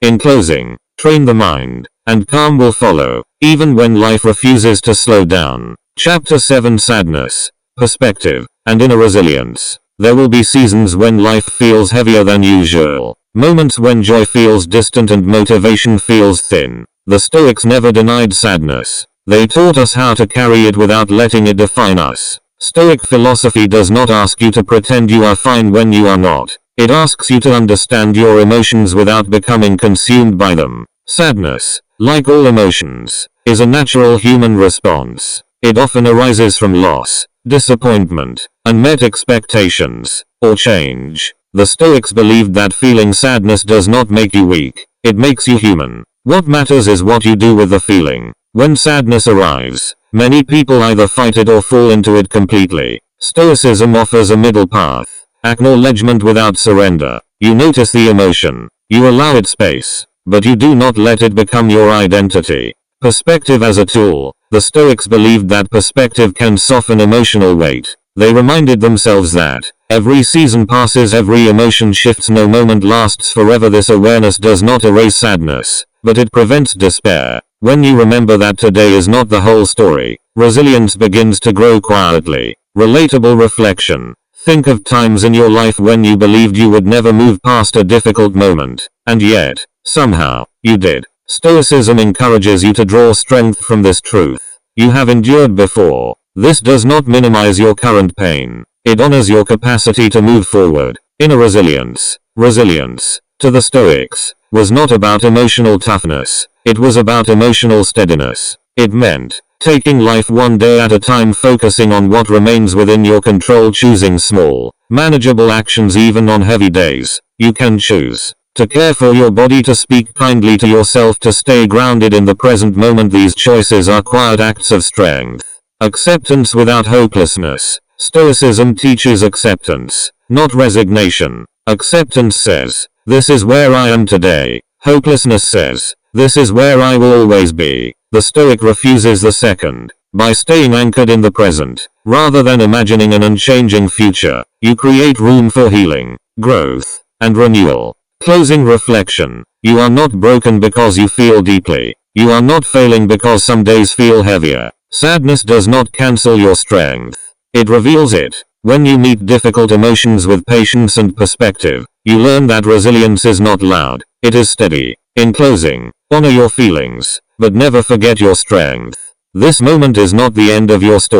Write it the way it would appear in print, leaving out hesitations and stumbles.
In closing, train the mind, and calm will follow, even when life refuses to slow down. Chapter 7: Sadness, Perspective, and Inner Resilience. There will be seasons when life feels heavier than usual. Moments when joy feels distant and motivation feels thin. The Stoics never denied sadness. They taught us how to carry it without letting it define us. Stoic philosophy does not ask you to pretend you are fine when you are not. It asks you to understand your emotions without becoming consumed by them. Sadness, like all emotions, is a natural human response. It often arises from loss, disappointment, unmet expectations, or change. The Stoics believed that feeling sadness does not make you weak. It makes you human. What matters is what you do with the feeling. When sadness arrives, many people either fight it or fall into it completely. Stoicism offers a middle path. Acknowledgement without surrender. You notice the emotion. You allow it space, but you do not let it become your identity. Perspective as a tool. The Stoics believed that perspective can soften emotional weight. They reminded themselves that every season passes, every emotion shifts, no moment lasts forever. This awareness does not erase sadness, but it prevents despair. When you remember that today is not the whole story, resilience begins to grow quietly. Relatable reflection. Think of times in your life when you believed you would never move past a difficult moment, and yet, somehow, you did. Stoicism encourages you to draw strength from this truth. You have endured before. This does not minimize your current pain. It honors your capacity to move forward. Inner resilience. Resilience, to the Stoics, was not about emotional toughness. It was about emotional steadiness. It meant taking life one day at a time, focusing on what remains within your control, choosing small, manageable actions even on heavy days. You can choose to care for your body, to speak kindly to yourself, to stay grounded in the present moment. These choices are quiet acts of strength. Acceptance without hopelessness. Stoicism teaches acceptance, not resignation. Acceptance says, this is where I am today. Hopelessness says, this is where I will always be. The Stoic refuses the second. By staying anchored in the present, rather than imagining an unchanging future, you create room for healing, growth, and renewal. Closing reflection. You are not broken because you feel deeply. You are not failing because some days feel heavier. Sadness does not cancel your strength. It reveals it. When you meet difficult emotions with patience and perspective, you learn that resilience is not loud. It is steady. In closing, honor your feelings, but never forget your strength. This moment is not the end of your story.